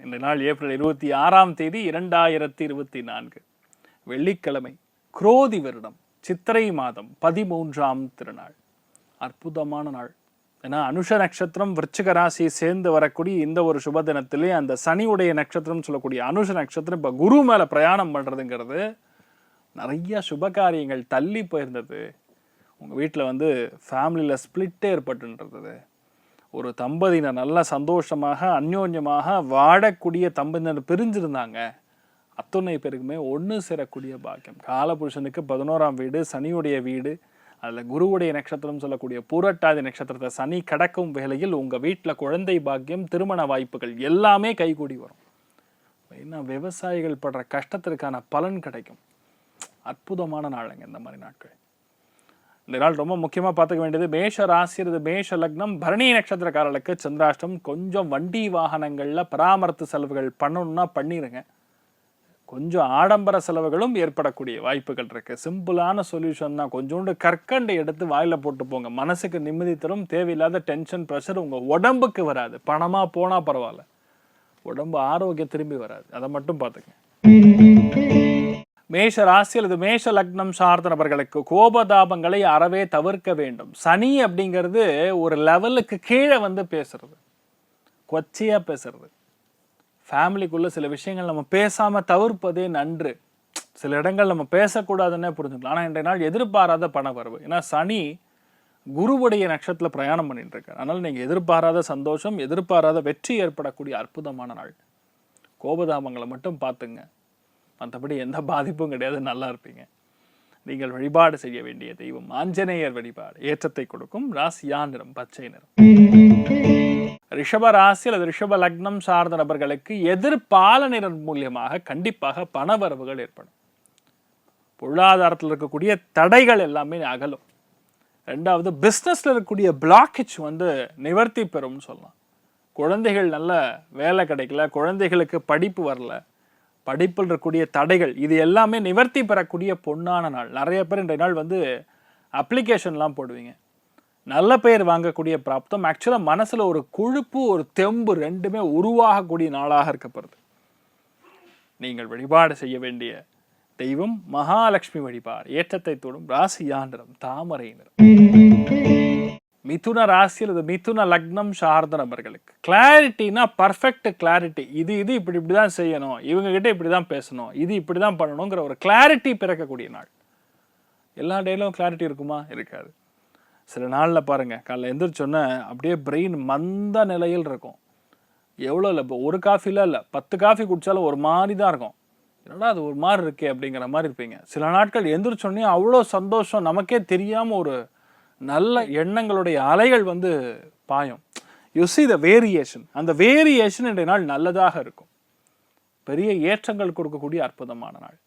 இந்த நாள் ஏப்ரல் 26ஆம் தேதி 2024 வெள்ளிக்கிழமை, குரோதி வருடம், சித்திரை மாதம் 13ஆம் திருநாள். அற்புதமான நாள். ஏன்னா அனுஷ நட்சத்திரம் விருச்சிக ராசியை சேர்ந்து வரக்கூடிய இந்த ஒரு சுப தினத்திலே அந்த சனியுடைய நட்சத்திரம் சொல்லக்கூடிய அனுஷ நட்சத்திரம் இப்போ குரு மேலே பிரயாணம் பண்ணுறதுங்கிறது நிறைய சுபகாரியங்கள் தள்ளி போயிருந்தது. உங்கள் வீட்டில் ஃபேமிலியில் ஸ்பிளிட் ஏற்பட்டுன்றது. ஒரு தம்பதியினர் நல்ல சந்தோஷமாக அந்யோன்யமாக வாழக்கூடிய தம்பதியினர் பிரிஞ்சிருந்தாங்க. அத்துணை பேருக்குமே ஒன்று சேரக்கூடிய பாக்கியம். காலபுருஷனுக்கு 11ஆம் வீடு சனியுடைய வீடு, அதில் குருவுடைய நட்சத்திரம் சொல்லக்கூடிய பூரட்டாதி நட்சத்திரத்தை சனி கடக்கும் வேளையில் உங்கள் வீட்டில் குழந்தை பாக்கியம், திருமண வாய்ப்புகள் எல்லாமே கைகூடி வரும். என்ன விவசாயிகள் படுற கஷ்டத்திற்கான பலன் கிடைக்கும். அற்புதமான நாளுங்க இந்த மாதிரி நாட்கள். இந்த நாள் ரொம்ப முக்கியமாக பார்த்துக்க வேண்டியது மேஷ ராசி, மேஷ லக்னம், பரணி நட்சத்திரக்காரர்களுக்கு சந்திராஷ்டம். கொஞ்சம் வண்டி வாகனங்களில் பராமரித்து செலவுகள் பண்ணணும்னா பண்ணிடுங்க. கொஞ்சம் ஆடம்பர செலவுகளும் ஏற்படக்கூடிய வாய்ப்புகள் இருக்கு. சிம்பிளான சொல்யூஷன் தான். கொஞ்சோண்டு கற்கண்டை எடுத்து வாயில் போட்டு போங்க. மனசுக்கு நிம்மதி தரும். தேவையில்லாத டென்ஷன் ப்ரெஷர் உங்கள் உடம்புக்கு வராது. பணமாக போனால் பரவாயில்ல, உடம்பு ஆரோக்கியம் திரும்பி வராது. அதை மட்டும் பார்த்துங்க. மேஷ ராசி அல்லது மேஷ லக்னம் சார்ந்த நபர்களுக்கு கோபதாபங்களை அறவே தவிர்க்க வேண்டும். சனி அப்படிங்கிறது ஒரு லெவலுக்கு கீழே பேசுறது, கொச்சையா பேசுறது. ஃபேமிலிக்குள்ள சில விஷயங்கள் நம்ம பேசாம தவிர்ப்பதே நன்று. சில இடங்கள் நம்ம பேசக்கூடாதுன்னே புரிஞ்சுக்கலாம். ஆனால் இன்றைய நாள் எதிர்பாராத பண வரவு. ஏன்னா சனி குருவுடைய நட்சத்திரத்தில் பிரயாணம் பண்ணிட்டு இருக்காரு. அதனால நீங்க எதிர்பாராத சந்தோஷம், எதிர்பாராத வெற்றி ஏற்படக்கூடிய அற்புதமான நாள். கோபதாபங்களை மட்டும் பார்த்துங்க, மற்றபடி எந்த பாதிப்பும் கிடையாது, நல்லா இருப்பீங்க. நீங்கள் வழிபாடு செய்ய வேண்டிய தெய்வம் ஆஞ்சநேயர் வழிபாடு ஏற்றத்தை கொடுக்கும். ராசியா நிறம் பச்சை நிறம். ரிஷப ராசி அல்லது ரிஷப லக்னம் சார்ந்த நபர்களுக்கு எதிர்பாலனின் மூலியமாக கண்டிப்பாக பணவரவுகள் ஏற்படும். பொருளாதாரத்தில் இருக்கக்கூடிய தடைகள் எல்லாமே அகலும். ரெண்டாவது, பிஸ்னஸ்ல இருக்கக்கூடிய பிளாக்கேஜ் நிவர்த்தி பெறும்னு சொல்லலாம். குழந்தைகள் நல்ல வேலை கிடைக்கல, குழந்தைகளுக்கு படிப்பு வரல, படிப்பில் இருக்கக்கூடிய தடைகள், இது எல்லாமே நிவர்த்தி பெறக்கூடிய பொன்னான நாள். நிறைய பேர் இன்றைய நாள் அப்ளிகேஷன்லாம் போடுவீங்க. நல்ல பெயர் வாங்கக்கூடிய பிராப்தம். ஆக்சுவலாக மனசில் ஒரு கொழுப்பு, ஒரு தெம்பு ரெண்டுமே உருவாகக்கூடிய நாளாக இருக்கப்படுது. நீங்கள் வழிபாடு செய்ய வேண்டிய தெய்வம் மகாலட்சுமி வழிபாடு ஏற்றத்தை தோடும். ராசியா நிறம் தாமரை நிறம். மிதுன ராசி அல்லது மிதுன லக்னம் சார்ந்த நபர்களுக்கு கிளாரிட்டினா பர்ஃபெக்ட் கிளாரிட்டி. இது இப்படிதான் செய்யணும், இவங்க கிட்ட இப்படிதான் பேசணும், இது இப்படிதான் பண்ணணுங்கிற ஒரு கிளாரிட்டி பிறக்கக்கூடிய நாள். எல்லா டேலும் கிளாரிட்டி இருக்குமா? இருக்காது. சில நாளில் பாருங்க, காலைல எந்திரிச்சோன்னே அப்படியே பிரெயின் மந்த நிலையில் இருக்கும். எவ்வளோ இல்லை, இப்போ ஒரு காஃபிலாம் இல்லை, 10 காஃபி குடித்தாலும் ஒரு மாதிரி தான் இருக்கும். என்னடா அது ஒரு மாதிரி இருக்கே அப்படிங்கிற மாதிரி இருப்பீங்க. சில நாட்கள் எந்திரிச்சோடனே அவ்வளோ சந்தோஷம், நமக்கே தெரியாமல் ஒரு நல்ல எண்ணங்களுடைய அலைகள் பாயும். You see the variation. அந்த வேரியேஷன் இன்றைய நாள் நல்லதாக இருக்கும். பெரிய ஏற்றங்கள் கொடுக்கக்கூடிய அற்புதமான நாள்.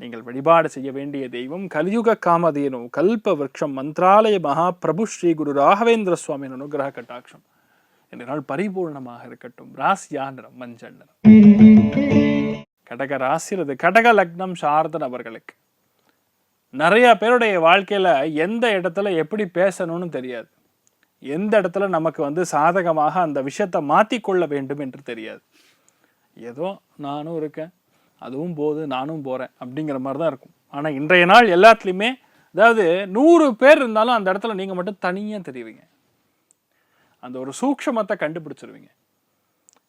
நீங்கள் வழிபாடு செய்ய வேண்டிய தெய்வம் கலியுக காமதேனு கல்ப விருட்சம் மந்த்ராலய மகா பிரபு ஸ்ரீ குரு ராகவேந்திர சுவாமியின் அனுகிரக கட்டாட்சம் இன்றைய நாள் பரிபூர்ணமாக இருக்கட்டும். ராசியா நிறம் மஞ்சள் நிறம். கடக ராசி அல்லது கடக லக்னம் சார்ந்த நபர்களுக்கு நிறைய பேருடைய வாழ்க்கையில எந்த இடத்துல எப்படி பேசணும்னு தெரியாது. எந்த இடத்துல நமக்கு சாதகமாக அந்த விஷயத்தை மாற்றிக்கொள்ள வேண்டும் என்று தெரியாது. ஏதோ நானும் இருக்கேன், அதுவும் போது நானும் போறேன் அப்படிங்கிற மாதிரி தான் இருக்கும். ஆனால் இன்றைய நாள் எல்லாத்துலேயுமே, அதாவது 100 பேர் இருந்தாலும் அந்த இடத்துல நீங்க மட்டும் தனியாக தெரிவிங்க. அந்த ஒரு சூக்ஷமத்தை கண்டுபிடிச்சிருவீங்க.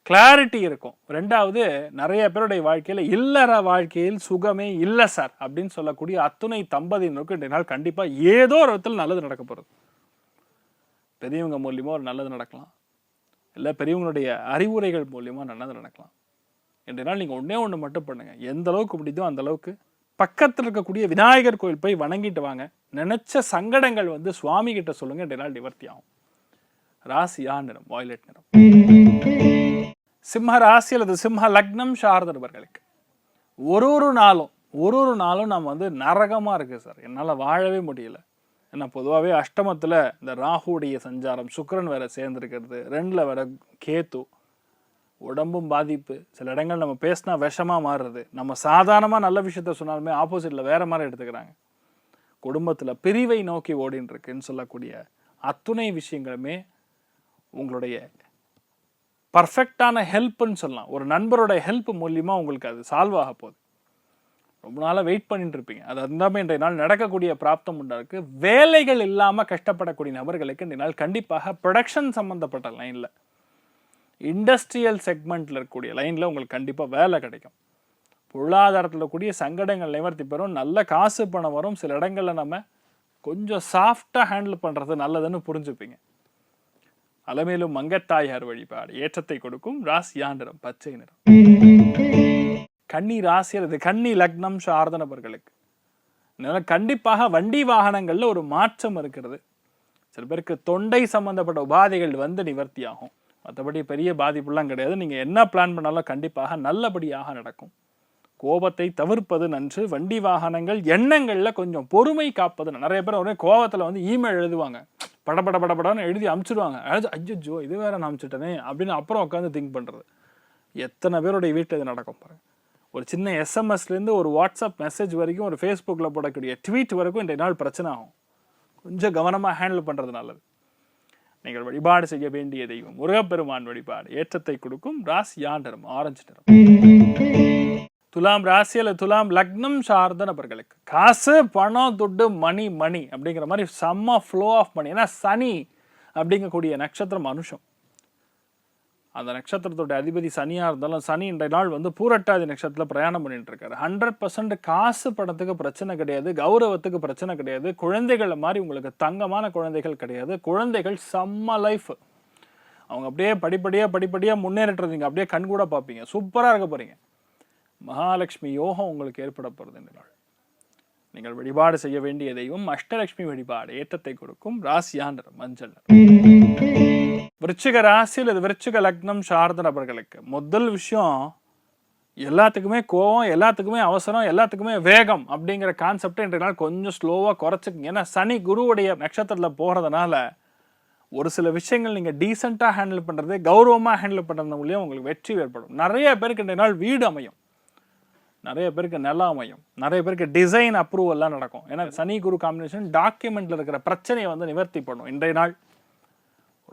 கிளாரிட்டி இருக்கும். ரெண்டாவது, நிறைய பேருடைய வாழ்க்கையில் இல்லற வாழ்க்கையில் சுகமே இல்லை சார் அப்படின்னு சொல்லக்கூடிய அத்துணை தம்பதியினருக்கு இன்றைய நாள் கண்டிப்பாக ஏதோ ஒரு விதத்தில் நல்லது நடக்க போகிறது. பெரியவங்க மூலியமாக ஒரு நல்லது நடக்கலாம், இல்லை பெரியவங்களுடைய அறிவுரைகள் மூலியமாக நல்லது நடக்கலாம். இன்றைய நாள் நீங்கள் ஒன்று மட்டும் பண்ணுங்க. எந்த அளவுக்கு முடியுதோ அந்த அளவுக்கு பக்கத்தில் இருக்கக்கூடிய விநாயகர் கோயில் போய் வணங்கிட்டு வாங்க. நினைச்ச சங்கடங்கள் சுவாமி கிட்ட சொல்லுங்க, இன்றைய நாள் நிவர்த்தி ஆகும். ராசியா நிறம் வாய்லட் நிறம். சிம்ம ராசி அல்லது சிம்ம லக்னம் சார்ந்த நபர்களுக்கு ஒரு நாளும் நம்ம நரகமாக இருக்குது சார், என்னால் வாழவே முடியல. ஏன்னா பொதுவாகவே அஷ்டமத்தில் இந்த ராகுடைய சஞ்சாரம், சுக்கிரன் வேற சேர்ந்துருக்கிறது, 2ல் வேற கேத்து, உடம்பும் பாதிப்பு. சில இடங்கள் நம்ம பேசினா விஷமாக மாறுறது. நம்ம சாதாரணமாக நல்ல விஷயத்த சொன்னாலுமே ஆப்போசிட்டில் வேற மாதிரி எடுத்துக்கிறாங்க. குடும்பத்தில் பிரிவை நோக்கி ஓடின்னு இருக்குன்னு சொல்லக்கூடிய அத்துணை விஷயங்களுமே உங்களுடைய பர்ஃபெக்டான ஹெல்ப்னு சொல்லலாம். ஒரு நண்பரோட ஹெல்ப் மூலியமாக உங்களுக்கு அது சால்வ் ஆக போகுது. ரொம்ப நாளாக வெயிட் பண்ணிட்டு இருப்பீங்க. அது இருந்தாமல் இன்றைய நாள் நடக்கக்கூடிய பிராப்தம் உண்டாருக்கு. வேலைகள் இல்லாமல் கஷ்டப்படக்கூடிய நபர்களுக்கு இன்றைய நாள் கண்டிப்பாக ப்ரொடக்ஷன் சம்மந்தப்பட்ட லைனில், இண்டஸ்ட்ரியல் செக்மெண்ட்டில் இருக்கக்கூடிய லைனில் உங்களுக்கு கண்டிப்பாக வேலை கிடைக்கும். பொருளாதாரத்தில் கூடிய சங்கடங்கள் நிவர்த்தி பெறும். நல்ல காசு பணம் வரும். சில இடங்களில் நம்ம கொஞ்சம் சாஃப்டாக ஹேண்டில் பண்ணுறது நல்லதுன்னு புரிஞ்சுப்பீங்க. அலமேலும் மங்கத்தாயார் வழிபாடு ஏற்றத்தை கொடுக்கும். ராசியா நிறம் பச்சை நிறம். கன்னி ராசி அல்லது கன்னி லக்னம் சார்ந்த நபர்களுக்கு கண்டிப்பாக வண்டி வாகனங்கள்ல ஒரு மாற்றம் இருக்கிறது. சில பேருக்கு தொண்டை சம்பந்தப்பட்ட உபாதைகள் வந்து நிவர்த்தி ஆகும். மற்றபடி பெரிய பாதிப்புலாம் கிடையாது. நீங்க என்ன பிளான் பண்ணாலும் கண்டிப்பாக நல்லபடியாக நடக்கும். கோபத்தை தவிர்ப்பது நன்று. வண்டி வாகனங்கள் எண்ணங்கள்ல கொஞ்சம் பொறுமை காப்பது. நிறைய பேர் ஒரே கோபத்துல வந்து இமெயில் எழுதுவாங்க, படப்படன்னு எழுதி அனுப்பிச்சிடுவாங்க. ஐயோ இது வேற நான் அனுப்பிச்சிட்டனே அப்படின்னு அப்புறம் உட்காந்து திங்க் பண்றது. எத்தனை பேருடைய வீட்டில் இது நடக்கும் பாருங்க. ஒரு சின்ன எஸ்எம்எஸ்லேருந்து ஒரு வாட்ஸ்அப் மெசேஜ் வரைக்கும், ஒரு ஃபேஸ்புக்கில் போடக்கூடிய ட்வீட் வரைக்கும் இன்றைய நாள் பிரச்சனை ஆகும். கொஞ்சம் கவனமாக ஹேண்டில் பண்ணுறது நல்லது. நீங்கள் வழிபாடு செய்ய வேண்டிய தெய்வம் முருகப்பெருமான் வழிபாடு ஏற்றத்தை கொடுக்கும். ராசியா நிறம் ஆரஞ்சு நிறம். துலாம் ராசி அல்லது துலாம் லக்னம் சார்ந்த நபர்களுக்கு காசு பணம் துட்டு மணி அப்படிங்கிற மாதிரி செம்ம ஃப்ளோ ஆஃப் மணி. ஏன்னா சனி அப்படிங்கக்கூடிய நட்சத்திரம் அனுஷம். அந்த நட்சத்திரத்தோட அதிபதி சனியாக இருந்தாலும் சனி இன்றைய நாள் வந்து பூரட்டாதி நட்சத்திரத்தில் பிரயாணம் பண்ணிட்டு இருக்காரு. 100% காசு பணத்துக்கு பிரச்சனை கிடையாது, கௌரவத்துக்கு பிரச்சனை கிடையாது. குழந்தைகளை மாதிரி உங்களுக்கு தங்கமான குழந்தைகள் கிடையாது. குழந்தைகள் செம்ம லைஃப். அவங்க அப்படியே படிப்படியாக முன்னேறிட்டு நீங்கள் அப்படியே கண்கூட பார்ப்பீங்க. சூப்பராக இருக்க போறீங்க. மகாலட்சுமி யோகம் உங்களுக்கு ஏற்பட போகிறது இந்த நாள். நீங்கள் வழிபாடு செய்ய வேண்டிய தெய்வம் அஷ்டலட்சுமி வழிபாடு ஏற்றத்தை கொடுக்கும். ராசியா நிறம் மஞ்சள். விருச்சிக ராசி அல்லது விருச்சிக லக்னம் சார்ந்த நபர்களுக்கு முதல் விஷயம், எல்லாத்துக்குமே கோவம், எல்லாத்துக்குமே அவசரம், எல்லாத்துக்குமே வேகம் அப்படிங்கிற கான்செப்டை இன்றைய நாள் கொஞ்சம் ஸ்லோவாக குறைச்சிக்கங்க. ஏன்னா சனி குருவுடைய நட்சத்திரத்தில் போகிறதுனால ஒரு சில விஷயங்கள் நீங்கள் டீசெண்டாக ஹேண்டில் பண்ணுறது, கௌரவமாக ஹேண்டில் பண்ணுறது மூலியம் உங்களுக்கு வெற்றி ஏற்படும். நிறைய பேருக்கு இன்றைய நாள் வீடு அமையும், நிறைய பேருக்கு நிலம் அமையும், நிறைய பேருக்கு டிசைன் அப்ரூவல்லாம் நடக்கும். ஏன்னா சனி குரு காம்பினேஷன் டாக்குமெண்ட்டில் இருக்கிற பிரச்சனையை வந்து நிவர்த்தி பண்ணும். இன்றைய நாள்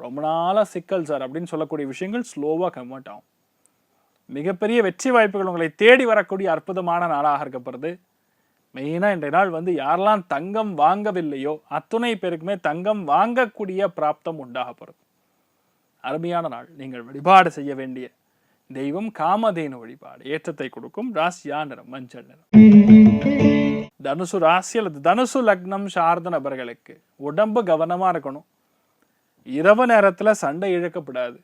ரொம்ப நாளாக சிக்கல் சார் அப்படின்னு சொல்லக்கூடிய விஷயங்கள் ஸ்லோவாக கன்வெர்ட் ஆகும். மிகப்பெரிய வெற்றி வாய்ப்புகள் உங்களை தேடி வரக்கூடிய அற்புதமான நாளாக இருக்கப்படுது. மெயினாக இன்றைய நாள் வந்து யாரெல்லாம் தங்கம் வாங்கவில்லையோ அத்துணை பேருக்குமே தங்கம் வாங்கக்கூடிய பிராப்தம் உண்டாகப்படுது. அருமையான நாள். நீங்கள் வழிபாடு செய்ய வேண்டிய தெய்வம் காமதேனு வழிபாடு ஏற்றத்தை கொடுக்கும். ராசியா நிறம் மஞ்சள் நிறம். தனுசு ராசி அல்லது தனுசு லக்னம் சார்ந்த நபர்களுக்கு உடம்பு கவனமாக இருக்கணும். இரவு நேரத்தில் சண்டை இழுக்கப்படாது.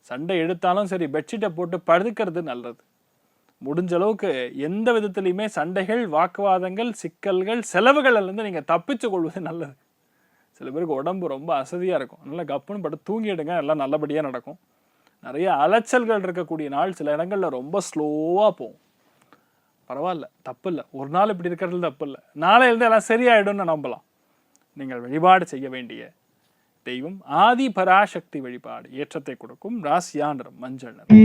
சண்டை இழுத்தாலும் சரி பெட்ஷீட்டை போட்டு படுக்கிறது நல்லது. முடிஞ்ச அளவுக்கு எந்த விதத்துலையுமே சண்டைகள், வாக்குவாதங்கள், சிக்கல்கள், செலவுகள்லேருந்து நீங்கள் தப்பிச்சு கொள்வது நல்லது. சில பேருக்கு உடம்பு ரொம்ப அசதியாக இருக்கும். நல்லா கப்புன்னு பட்டு தூங்கிடுங்க, எல்லாம் நல்லபடியாக நடக்கும். நிறைய அலைச்சல்கள் இருக்கக்கூடிய நாள். சில இடங்களில் ரொம்ப ஸ்லோவாக போகும். பரவாயில்ல, தப்பு இல்லை. ஒரு நாள் இப்படி இருக்கிறது தப்பு இல்லை. நாளையிலிருந்து எல்லாம் சரியாயிடும்னு நம்பலாம். நீங்கள் வழிபாடு செய்ய வேண்டிய தெய்வம் ஆதி பராசக்தி வழிபாடு ஏற்றத்தை கொடுக்கும். ராசியா நிறம் மஞ்சள் நிறம்.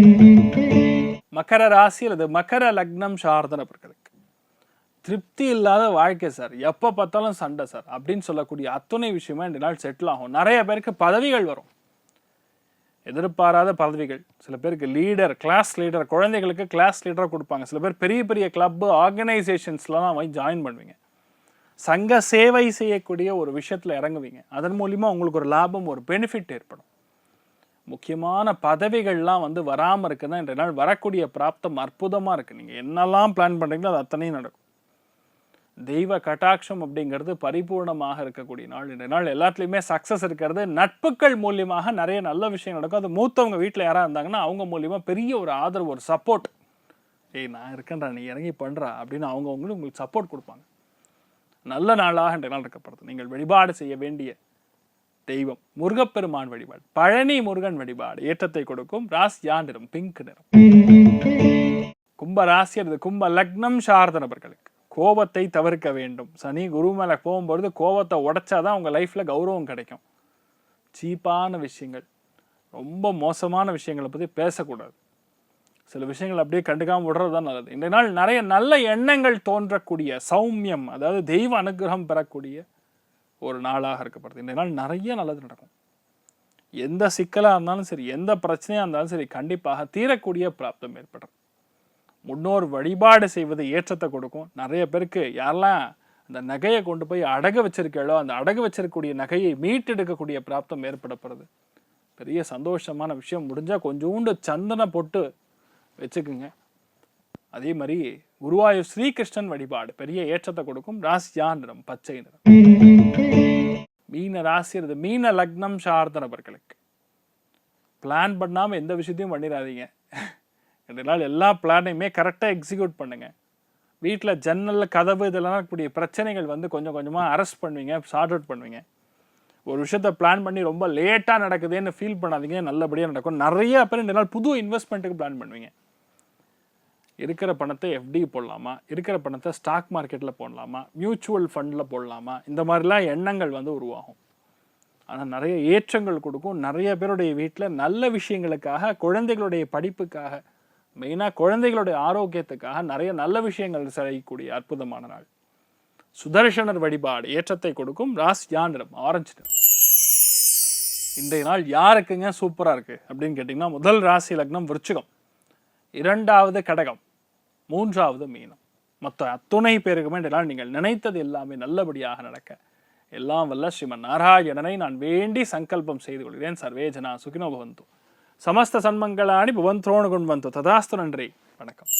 மகர ராசி அல்லது மகர லக்னம் சார்ந்த நபர்களுக்கு திருப்தி இல்லாத வாழ்க்கை சார், எப்போ பார்த்தாலும் சண்டை சார் அப்படின்னு சொல்லக்கூடிய அத்துணை விஷயமா இந்த நாள் செட்டில் ஆகும். நிறைய பேருக்கு பதவிகள் வரும், எதிர்பாராத பதவிகள். சில பேருக்கு லீடர், கிளாஸ் லீடர், குழந்தைகளுக்கு கிளாஸ் லீடராக கொடுப்பாங்க. சில பேர் பெரிய பெரிய கிளப்பு, ஆர்கனைசேஷன்ஸ்லாம் போய் ஜாயின் பண்ணுவீங்க. சங்க சேவை செய்யக்கூடிய ஒரு விஷயத்தில் இறங்குவீங்க. அதன் மூலிமா உங்களுக்கு ஒரு லாபம், ஒரு பெனிஃபிட் ஏற்படும். முக்கியமான பதவிகள்லாம் வந்து வராமல் இருக்குன்னா இன்றைய நாள் வரக்கூடிய பிராப்தம் அற்புதமாக இருக்குது. நீங்கள் என்னெல்லாம் பிளான் பண்ணுறீங்களோ அது அத்தனையும் நடக்கும். தெய்வ கட்டாட்சம் அப்படிங்கிறது பரிபூர்ணமாக இருக்கக்கூடிய நாள். இன்றைய நாள் எல்லாத்துலேயுமே சக்ஸஸ் இருக்கிறது. நட்புகள் மூலியமாக நிறைய நல்ல விஷயம் நடக்கும். அது மூத்தவங்க வீட்டில் யாராக இருந்தாங்கன்னா அவங்க மூலியமாக பெரிய ஒரு ஆதரவு, ஒரு சப்போர்ட். நான் இருக்கேன்டா, நீ இறங்கி பண்ணுறா அப்படின்னு அவங்கவுங்களும் உங்களுக்கு சப்போர்ட் கொடுப்பாங்க. நல்ல நாளாக இன்றைய நாள் இருக்கப்படுது. நீங்கள் வழிபாடு செய்ய வேண்டிய தெய்வம் முருகப்பெருமான் வழிபாடு, பழனி முருகன் வழிபாடு ஏற்றத்தை கொடுக்கும். ராசியா நிறம் பிங்க் நிறம். கும்ப ராசி அல்லது கும்ப லக்னம் சார்ந்த நபர்களுக்கு கோபத்தை தவிர்க்க வேண்டும். சனி குரு மேலே போகும்பொழுது கோபத்தை உடைச்சாதான் உங்கள் லைஃப்பில் கௌரவம் கிடைக்கும். சீப்பான விஷயங்கள், ரொம்ப மோசமான விஷயங்களை பற்றி பேசக்கூடாது. சில விஷயங்கள் அப்படியே கண்டுக்காமல் விடுறது தான் நல்லது. இந்த நாள் நிறைய நல்ல எண்ணங்கள் தோன்றக்கூடிய சௌமியம், அதாவது தெய்வ அனுகிரகம் பெறக்கூடிய ஒரு நாளாக இருக்கப்படுது. இந்த நாள் நிறைய நல்லது நடக்கும். எந்த சிக்கலாக இருந்தாலும் சரி, எந்த பிரச்சனையாக இருந்தாலும் சரி, கண்டிப்பாக தீரக்கூடிய பிராப்தம் ஏற்படும். முன்னோர் வழிபாடு செய்வது ஏற்றத்தை கொடுக்கும். நிறைய பேருக்கு யாரெல்லாம் அந்த நகையை கொண்டு போய் அடகு வச்சிருக்கீங்களோ அந்த அடகு வச்சிருக்கக்கூடிய நகையை மீட்டெடுக்கக்கூடிய பிராப்தம் ஏற்படப்படுறது. பெரிய சந்தோஷமான விஷயம். முடிஞ்சால் கொஞ்சோண்டு சந்தன போட்டு வச்சுக்குங்க. அதே மாதிரி குருவாயூர் ஸ்ரீகிருஷ்ணன் வழிபாடு பெரிய ஏற்றத்தை கொடுக்கும். ராசியா நிறம் பச்சை நிறம். மீன ராசி, மீன லக்னம் சார்ந்த நபர்களுக்கு பிளான் பண்ணாமல் எந்த விஷயத்தையும் பண்ணிடாதீங்க. 2 நாள் எல்லா பிளானையுமே கரெக்டாக எக்ஸிக்யூட் பண்ணுங்க. வீட்டில் ஜன்னலில் கதவு இதெல்லாம் இருக்கக்கூடிய பிரச்சனைகள் வந்து கொஞ்சம் கொஞ்சமாக அரெஸ்ட் பண்ணுவீங்க, சார்ட் அவுட் பண்ணுவீங்க. ஒரு விஷயத்த பிளான் பண்ணி ரொம்ப லேட்டாக நடக்குதுன்னு ஃபீல் பண்ணாதீங்க, நல்லபடியாக நடக்கும். நிறைய பேர் 2 நாள் புது இன்வெஸ்ட்மெண்ட்டுக்கு பிளான் பண்ணுவீங்க. இருக்கிற பணத்தை எஃப்டி போடலாமா, இருக்கிற பணத்தை ஸ்டாக் மார்க்கெட்டில் போடலாமா, மியூச்சுவல் ஃபண்டில் போடலாமா, இந்த மாதிரிலாம் எண்ணங்கள் வந்து உருவாகும். ஆனால் நிறைய ஏற்றங்கள் கொடுக்கும். நிறைய பேருடைய வீட்டில் நல்ல விஷயங்களுக்காக, குழந்தைகளுடைய படிப்புக்காக, மெயினாக குழந்தைகளுடைய ஆரோக்கியத்துக்காக நிறைய நல்ல விஷயங்கள் செய்யக்கூடிய அற்புதமான நாள். சுதர்சனர் வழிபாடு ஏற்றத்தை கொடுக்கும். ராசியா நிறம் ஆரஞ்சு நிறம். இன்றைய நாள் யாருக்குங்க சூப்பராக இருக்குது அப்படின்னு கேட்டிங்கன்னா, முதல் ராசி லக்னம் விருச்சிகம், 2வது கடகம், 3வது மீனம். மொத்த அத்துணை பேருக்குமே இன்றைய நாள் நீங்கள் நினைத்தது எல்லாமே நல்லபடியாக நடக்க எல்லாம் வல்ல ஸ்ரீமன் நாராயணனை நான் வேண்டி சங்கல்பம் செய்து கொள்கிறேன். சர்வே ஜனா சுகினோ பவந்து, சமஸ்த சன்மங்களாணி புவந்தோணு குண்வந்து ததாஸ்து. நன்றி, வணக்கம்.